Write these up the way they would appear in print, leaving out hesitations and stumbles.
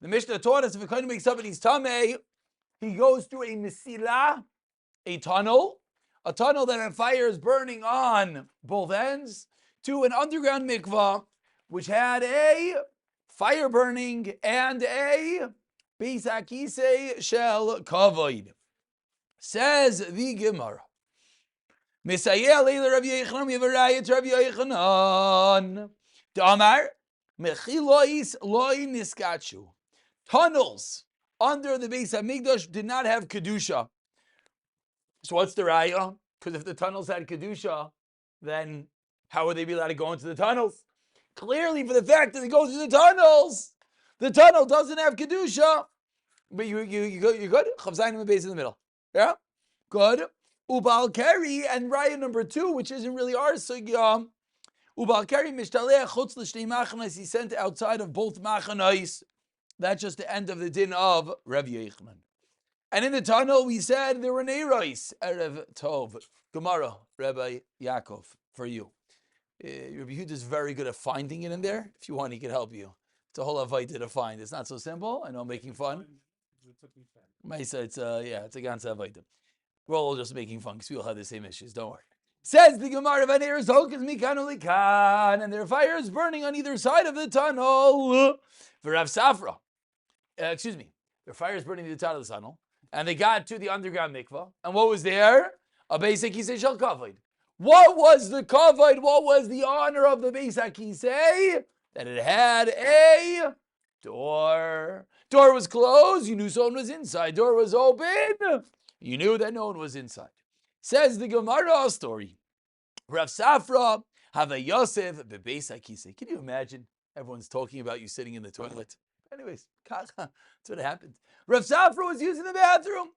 The Mishnah taught us if a kohen makes somebody's tameh, he goes through a mesila, a tunnel that a fire is burning on both ends, to an underground mikvah, which had a fire burning and a beis hakisei shel kavod. Says the Gemara. Misayel leila Rav Yochanan Yevarayit Rav Yochanan. Damar mechilois loy niskachu. Tunnels under the Beis Hamikdash did not have kedusha. So what's the raya? Because if the tunnels had kedusha, then how would they be allowed to go into the tunnels? Clearly, for the fact that they go through the tunnel doesn't have kedusha. But you good? Chavzayin and base in the middle. Yeah, good. Ubal Keri and raya number 2, which isn't really ours. So Ubal Keri mishtaleh chutz l'shnei machanos. He sent outside of both machanos. That's just the end of the din of Rav Yochanan. And in the tunnel, we said there were neiros. Erev Tov. Gemara, Rabbi Yaakov, for you. Rabbi Yehuda is very good at finding it in there. If you want, he can help you. It's a whole avaita to find. It's not so simple. I know I'm making fun. It's a ganze avaita. We're all just making fun because we all have the same issues. Don't worry. Says the Gemara, and there are fires burning on either side of the tunnel. For Rav Safra. There are fires burning at the top of the tunnel. And they got to the underground mikvah. And what was there? A beis hakisei shel kavod. What was the kavod? What was the honor of the beis hakisei? That it had a door. Door was closed. You knew someone was inside. Door was open. You knew that no one was inside. Says the Gemara story. Rav Safra have a Yosef bebeis hakisei. Can you imagine? Everyone's talking about you sitting in the toilet. Anyways, that's what happened. Rav Safra was using the bathroom.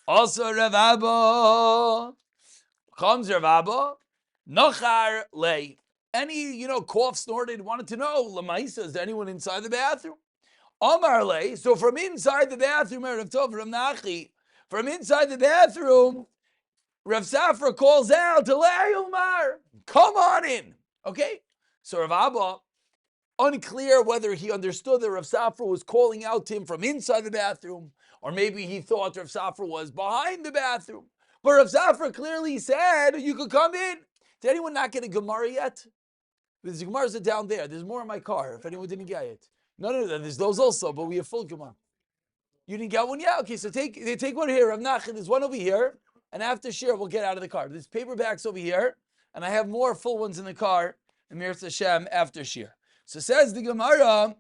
Also, Rav Abba. Comes Rav Abba. Nochar lay. Any, cough, snorted, wanted to know, Lamaisa, is there anyone inside the bathroom? Omar lay. So from inside the bathroom, Rav Tov, Rav Nachi, from inside the bathroom, Rav Safra calls out to Lay Umar, come on in. Okay? So Rav Abba, unclear whether he understood that Rav Safra was calling out to him from inside the bathroom, or maybe he thought Rav Safra was behind the bathroom. But Rav Safra clearly said, you could come in. Did anyone not get a Gemara yet? There's Gemaras down there. There's more in my car, if anyone didn't get it. No, there's those also, but we have full Gemara. You didn't get one yet? Okay, so take one here. Rav Nachman, there's one over here, and after shir, we'll get out of the car. There's paperbacks over here, and I have more full ones in the car, and Mir Hashem after shir. So says the Gemara,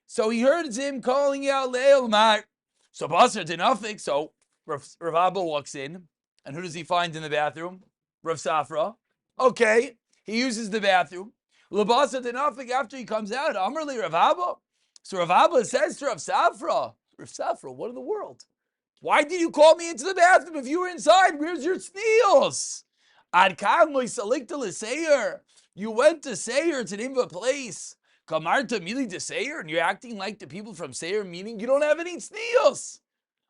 so he heard him calling out Leil Mar. So Basar Dinafik, so Rav Abba walks in, and who does he find in the bathroom? Rav Safra. Okay, he uses the bathroom. Labasa Dinafik, after he comes out, Amrli Rav Abba. So Rav Abba says to Rav Safra, what in the world? Why did you call me into the bathroom if you were inside? Where's your sneals? Ad kam loy salikta l'seir. You went to Seir, it's the name of a place. Kamarta mili to Seir, and you're acting like the people from Seir, meaning you don't have any sneals.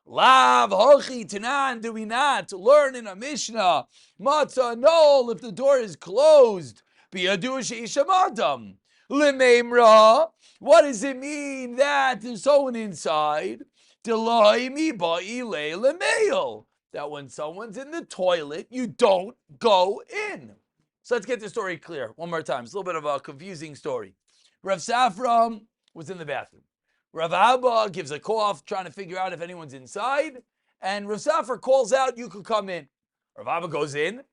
Lav hochi tanan, do we not learn in a Mishnah? Matzah nol, if the door is closed. Biyadu sheishamadam. Lememra. What does it mean that there's someone inside? That when someone's in the toilet, you don't go in. So let's get the story clear one more time. It's a little bit of a confusing story. Rav Safra was in the bathroom. Rav Abba gives a cough, trying to figure out if anyone's inside. And Rav Safra calls out, you could come in. Rav Abba goes in.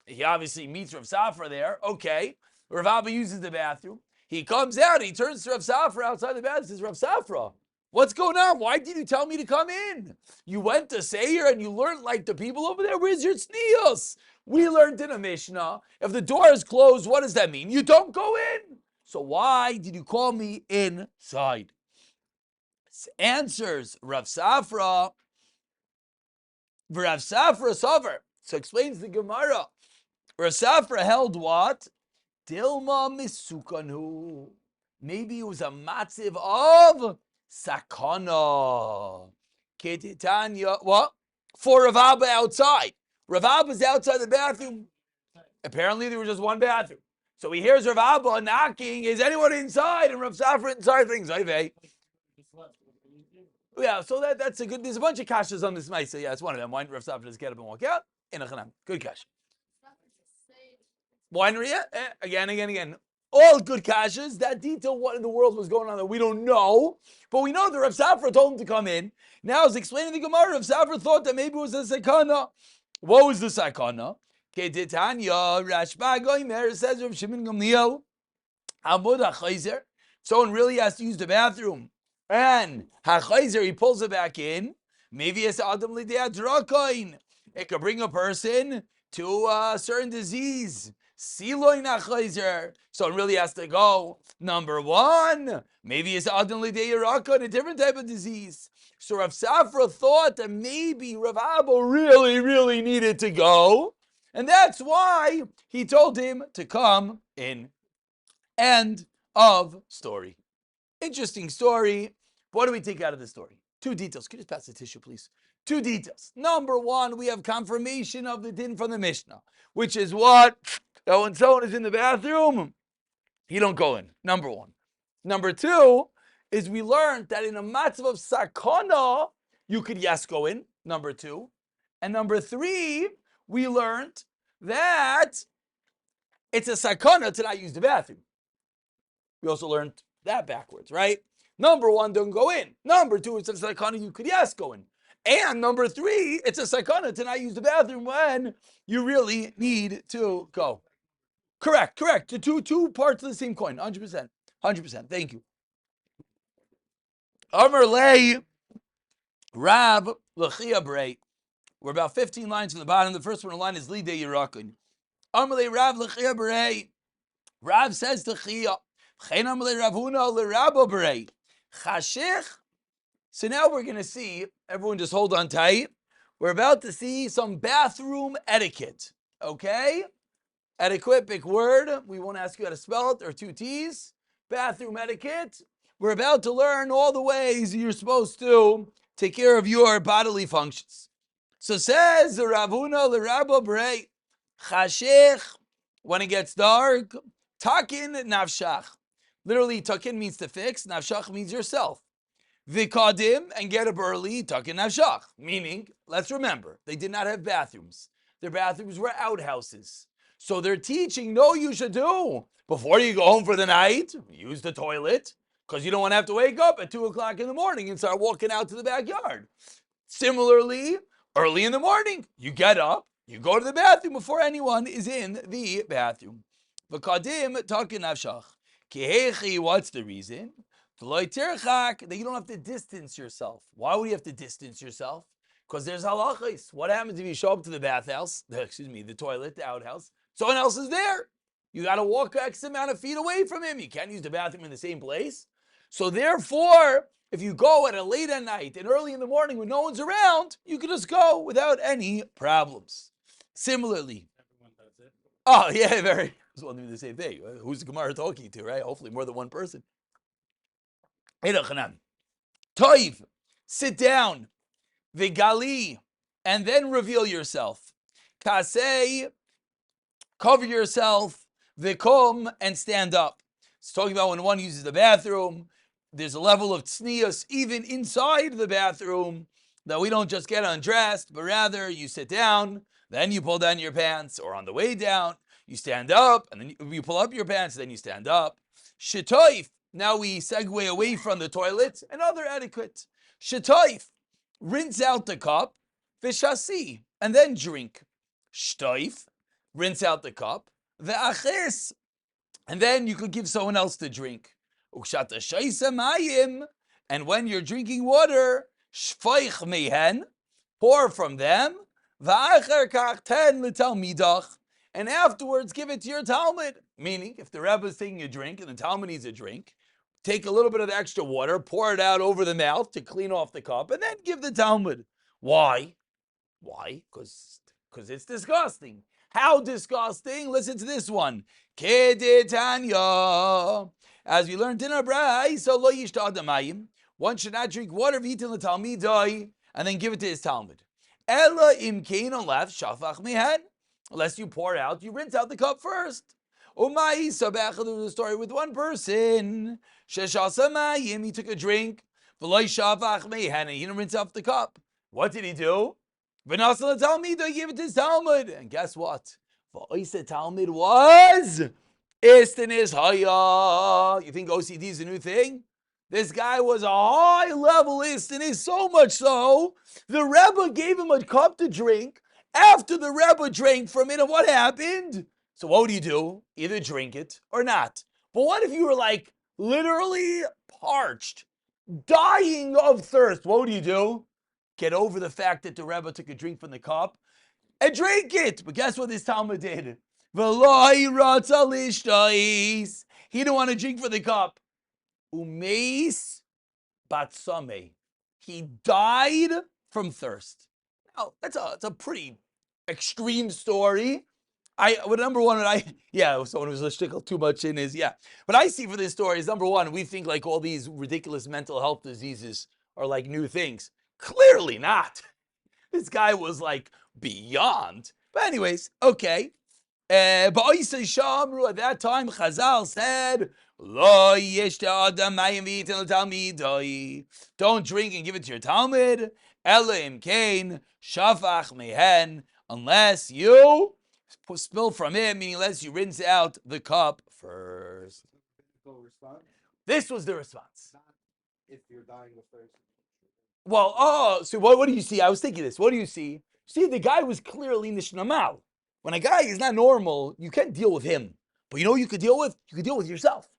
He obviously meets Rav Safra there. Okay. Rav Abba uses the bathroom. He comes out, he turns to Rav Safra outside the bathroom and says, Rav Safra, what's going on? Why did you tell me to come in? You went to Seir and you learned like the people over there. Where's your sneos? We learned in a Mishnah, if the door is closed, what does that mean? You don't go in. So why did you call me inside? Answers Rav Safra. Rav Safra Sover. So explains the Gemara. Rav Safra held what? Dilma misukanu. Maybe it was a matziv of sakana. Ketitanya. What? For Rav Abba outside. Rav Abba's outside the bathroom. Apparently there was just one bathroom. So he hears Rav Abba knocking. Is anyone inside? And Rav Safra inside thinks, Yeah, so that's a good. There's a bunch of kashas on this ma'isa. Yeah, it's one of them. Why didn't Rav Safra just get up and walk out? In a chanam. Good kasha. Winery, again. All good kashas. That detail, what in the world was going on that we don't know, but we know that Rav Safra told him to come in. Now, as explaining the Gemara, Rav Safra thought that maybe it was a sakana. What was the sakana? Keditanya Rashba Goimer says Rav Shimon Gamliel. Amud HaChayzer. Someone really has to use the bathroom, and HaChayzer, he pulls it back in. Maybe it's Adam Lidei Drakoin. It could bring a person to a certain disease. Siloin HaChayzer. Someone really has to go. Number one, maybe it's Adam Lidei Drakoin, a different type of disease. So Rav Safra thought that maybe Rav Abba really needed to go, and that's why he told him to come in. End of story. Interesting story. What do we take out of the story? Two details. Can you just pass the tissue, please? Two details. Number one, we have confirmation of the din from the Mishnah, which is what? That when someone is in the bathroom, he don't go in. Number one. Number two is we learned that in a matzav of sakana, you could yes go in. Number two. And number three, we learned that it's a sakana to not use the bathroom. We also learned that backwards, right? Number one, don't go in. Number two, it's a sakana, you could yes go in. And number three, it's a sakana to not use the bathroom when you really need to go. Correct. The two parts of the same coin, 100%. Thank you. Amar lei Rab L'chia Brei. We're about 15 lines from the bottom. The first one in line is Lidei Yerakun. Amar lei Rab L'chia Brei. Rab says to Chia. So now we're going to see, everyone just hold on tight. We're about to see some bathroom etiquette. Okay? Etiquette, big word. We won't ask you how to spell it. There are two T's. Bathroom etiquette. We're about to learn all the ways you're supposed to take care of your bodily functions. So says Ravuna l'Rabba Brei. Chashech, when it gets dark, takin nafshach. Literally, takin means to fix, nafshach means yourself. Vikadim, and get up early, takin nafshach. Meaning, let's remember, they did not have bathrooms. Their bathrooms were outhouses. So they're teaching, no, you should do. Before you go home for the night, use the toilet, because you don't want to have to wake up at 2 o'clock in the morning and start walking out to the backyard. Similarly, early in the morning, you get up, you go to the bathroom before anyone is in the bathroom. V'kadim takin nafshach. Kihechi, what's the reason? That you don't have to distance yourself. Why would you have to distance yourself? Because there's halachos. What happens if you show up to the the toilet, the outhouse, someone else is there? You got to walk X amount of feet away from him. You can't use the bathroom in the same place. So therefore, if you go at a late at night and early in the morning when no one's around, you can just go without any problems. Similarly, everyone does it. Oh yeah, very. I was wondering the same thing. Who's the Gemara talking to, right? Hopefully more than one person. Toiv, sit down. Vigali, and then reveal yourself. Kasei, cover yourself. Vikom, and stand up. It's talking about when one uses the bathroom. There's a level of tznius even inside the bathroom that we don't just get undressed, but rather you sit down, then you pull down your pants, or on the way down, you stand up, and then you pull up your pants, then you stand up. Shetoif, now we segue away from the toilet, and other etiquette. Shetoif, rinse out the cup, v'shasi, and then drink. Shtoif, rinse out the cup, v'aches, and then you could give someone else to drink. Ukshata shaisa mayim, and when you're drinking water, shfoich mehen, pour from them, v'acher kach ten l'talmidach, and afterwards give it to your Talmud. Meaning, if the Rebbe is taking a drink and the Talmud needs a drink, take a little bit of the extra water, pour it out over the mouth to clean off the cup, and then give the Talmud. Why? Because it's disgusting. How disgusting? Listen to this one. Kedetanya. As we learned in our brayso, lo yishta adamayim. One should not drink water v'yitin l'talmidai and then give it to his Talmud. Ela im kein olaf shafach mehen. Unless you pour out, you rinse out the cup first. Umay sabach, there was a story with one person. Sheshasa mayim, he took a drink. V'lo shavach mehen, and he didn't rinse off the cup. What did he do? V'nasal Talmid, he gave it to his Talmud. And guess what? V'oisa Talmud was Istanis Haya. You think OCD is a new thing? This guy was a high-level Istanis, so much so, the Rebbe gave him a cup to drink. After the Rebbe drank from it, and what happened? So what do? Either drink it or not. But what if you were like literally parched, dying of thirst? What do? Get over the fact that the Rebbe took a drink from the cup and drink it. But guess what this Talmud did? He didn't want to drink from the cup. Umeis batsame. He died from thirst. Now, that's a pretty extreme story. Number one, someone who's a shtickle too much in is, What I see for this story is, number one, we think like all these ridiculous mental health diseases are like new things. Clearly not. This guy was like beyond. But anyways, okay. But Shamru, at that time, Chazal said, don't drink and give it to your Talmud. Elohim Kain, Shafach Mehen, unless you spill from it, meaning unless you rinse out the cup first. This was the response. Not if you're dying of thirst. Well, so what do you see? I was thinking this. What do you see? See, the guy was clearly nishnamal. When a guy is not normal, you can't deal with him. But you know what you could deal with? You could deal with yourself.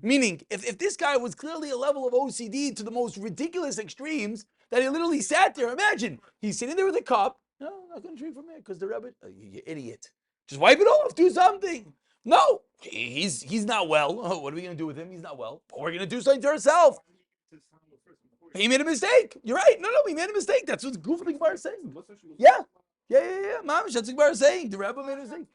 Meaning, if this guy was clearly a level of OCD to the most ridiculous extremes, that he literally sat there. Imagine, he's sitting there with a cup. No, I'm not going to drink from it because the Rebbe, you idiot. Just wipe it off. Do something. No, he's not well. Oh, what are we going to do with him? He's not well. But we're going to do something to ourselves. He made a mistake. You're right. No, he made a mistake. That's what Goof the Gemara is saying. Yeah. Mamish, that's what the Gemara is saying. The Rebbe made a mistake.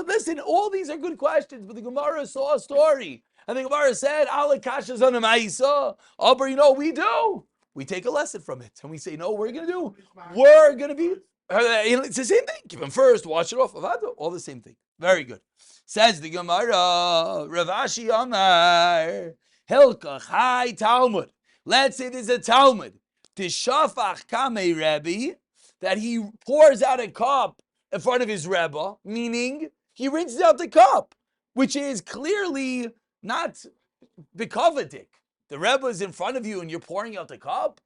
Listen, all these are good questions, but the Gemara saw a story. And the Gemara said, Ala kashas on a ma'isa. But we do. We take a lesson from it. And we say, no, we're going to do. We're going to be. It's the same thing. Give him first, wash it off. All the same thing. Very good. Says the Gemara, Rav Ashi Amar, Hilkach, hi Talmud. Let's say there's a Talmud. Tishafach Kamei Rebbe, that he pours out a cup in front of his Rebbe, meaning he rinses out the cup, which is clearly not bikovadik. The Rebbe is in front of you and you're pouring out the cup.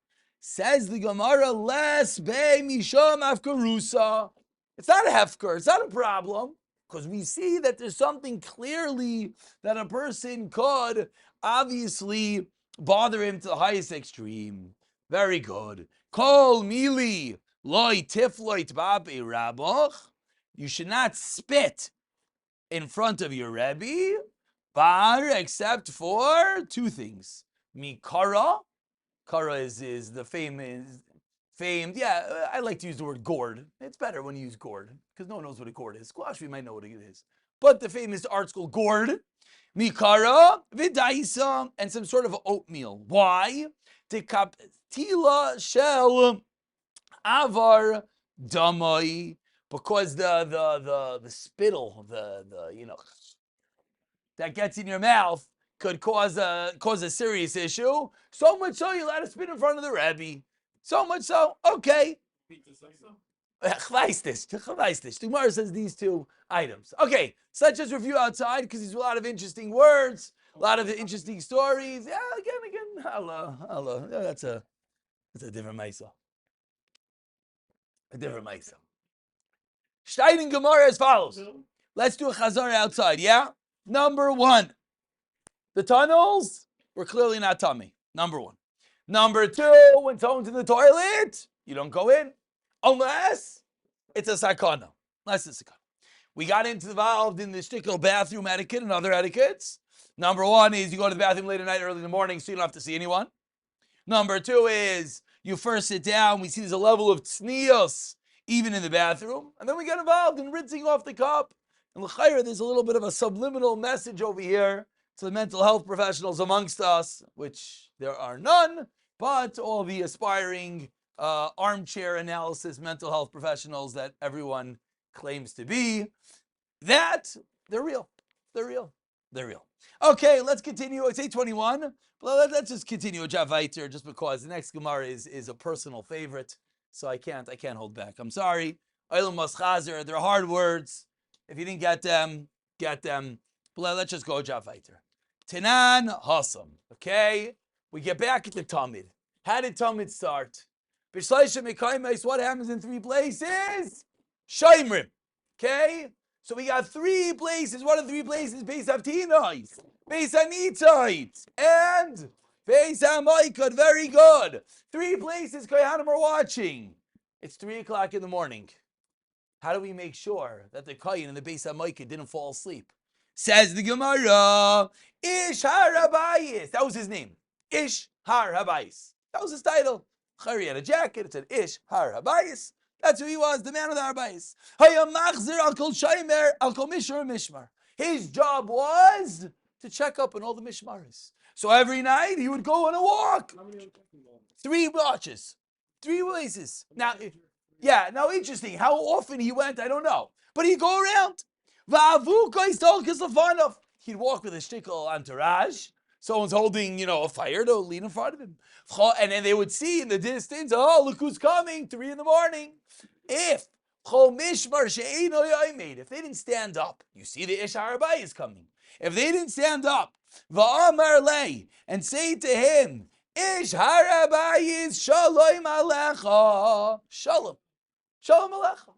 Says the Gemara, Les be misham afkarusa. It's not a hefker. It's not a problem. Because we see that there's something clearly that a person could obviously bother him to the highest extreme. Very good. Kol mili loy tifloit babe rabach. You should not spit in front of your Rebbe, bar, except for two things. Mikara. Kara is the famed, I like to use the word gourd. It's better when you use gourd, because no one knows what a gourd is. Squash, we might know what it is. But the famous art school gourd, mikara, vidaisa, and some sort of oatmeal. Why? Tekaptila shel avar damai, because the spittle, that gets in your mouth could cause a serious issue. So much so you let it spit in front of the Rebbe. So much so, okay. The Gemara says these two items. Okay, so let's just review outside because there's a lot of interesting words, a lot of interesting stories. Yeah, again. Hello. Yeah, that's a different Mesa. A different Mesa. Stein Gemara as follows. Let's do a chazar outside, yeah? Number one. The tunnels were clearly not tummy. Number one. Number two, when someone's in the toilet, you don't go in unless it's a sakana. We got involved in the shtickle bathroom etiquette and other etiquettes. Number one is you go to the bathroom late at night, early in the morning, so you don't have to see anyone. Number two is you first sit down. We see there's a level of tznius even in the bathroom. And then we get involved in rinsing off the cup. And l'chayra, there's a little bit of a subliminal message over here to the mental health professionals amongst us, which there are none, but all the aspiring armchair analysis mental health professionals that everyone claims to be, that they're real. Okay, let's continue. It's 8:21. Well, let's just continue a Javaiter just because the next Gemara is a personal favorite. So I can't hold back. I'm sorry. Olam Maschazer, they're hard words. If you didn't get them, get them. But let's just go Javaiter. Tanan Hassam. Okay? We get back at the Talmud. How did Talmud start? What happens in three places? Shaimrim. Okay? So we got three places. What are the three places? Beis Avtinois, Beis Anitzait, and Beis Hamoikod. Very good. Three places Kohanim are watching. It's 3 o'clock in the morning. How do we make sure that the Kohen and the Beis Hamoikod didn't fall asleep? Says the Gemara, Ish Har Habayis. That was his name. Ish Har Habayis. That was his title. Chari had a jacket. It said Ish Har Habayis. That's who he was, the man of the Arbais. His job was to check up on all the Mishmaris. So every night he would go on a walk. 3 watches. 3 places. Now, interesting. How often he went, I don't know. But he'd go around. He'd walk with a shtickle entourage. Someone's holding, a fire to lean in front of him. And then they would see in the distance, oh, look who's coming, 3 in the morning. If they didn't stand up, you see the Ish Harabai is coming. If they didn't stand up, and say to him, Ish Harabai is Shalom Alecha. Shalom. Shalom Alecha.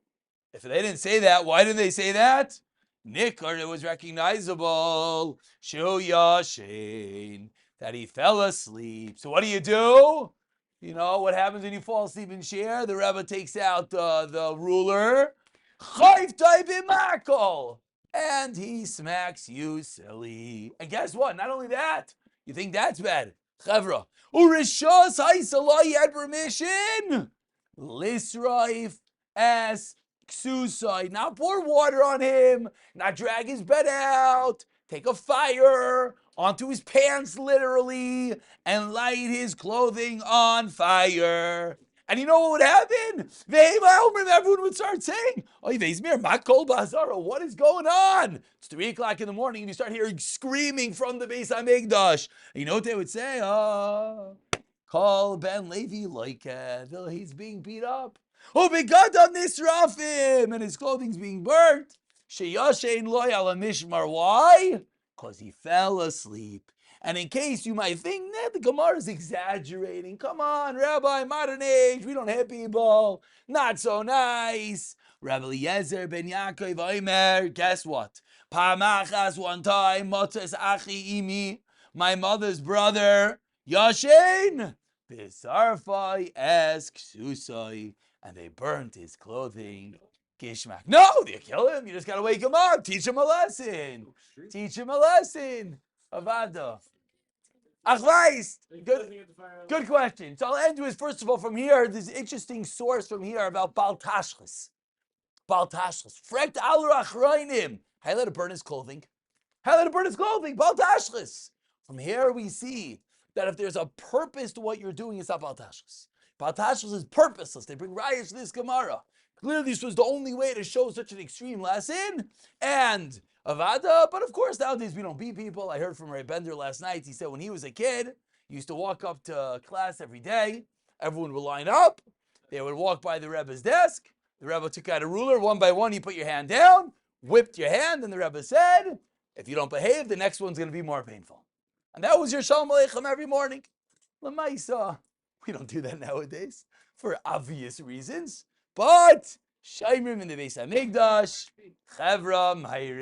If they didn't say that, why didn't they say that? Nikar, it was recognizable. Shu Yashin, that he fell asleep. So what do? You know what happens when you fall asleep in share? The Rebbe takes out the ruler. And he smacks you silly. And guess what? Not only that, you think that's bad. Chevra. Urishos Haisalai had permission. Lisraif as Ksusai. Not pour water on him. Not drag his bed out. Take a fire onto his pants, literally, and light his clothing on fire. And you know what would happen? Everyone would start saying, what is going on? It's 3 o'clock in the morning, and you start hearing screaming from the Beis HaMikdash. And you know what they would say? Call Ben Levi he's being beat up. And his clothing's being burnt. Why? Because he fell asleep. And in case you might think that the Gemara is exaggerating, come on, Rabbi, modern age, we don't hit people. Not so nice. Rabbi Eliezer ben Yaakov Omer, guess what? Pamachas one time, Motzes Achi Imi, my mother's brother, Yashin, Bisarfai es Ksusai, and they burnt his clothing. Gishmak. No, you kill him. You just got to wake him up. Teach him a lesson. Avada. Achweist. Good question. So I'll end with, first of all, from here, there's an interesting source from here about Baal Tashchis. Frekt al rachroinim. How let it burn his clothing? Baal Tashchis. From here we see that if there's a purpose to what you're doing, it's not Baal Tashchis. Baal Tashchis is purposeless. They bring riots to this Gemara. Clearly, this was the only way to show such an extreme lesson. And Avada, but of course, nowadays we don't beat people. I heard from Ray Bender last night. He said when he was a kid, he used to walk up to class every day. Everyone would line up. They would walk by the Rebbe's desk. The Rebbe took out a ruler. One by one, you put your hand down, whipped your hand, and the Rebbe said, if you don't behave, the next one's going to be more painful. And that was your Shalom Aleichem every morning. Lamaisa. We don't do that nowadays for obvious reasons. But Shaimrim in the Beis HaMikdash, Chevra, Mayri.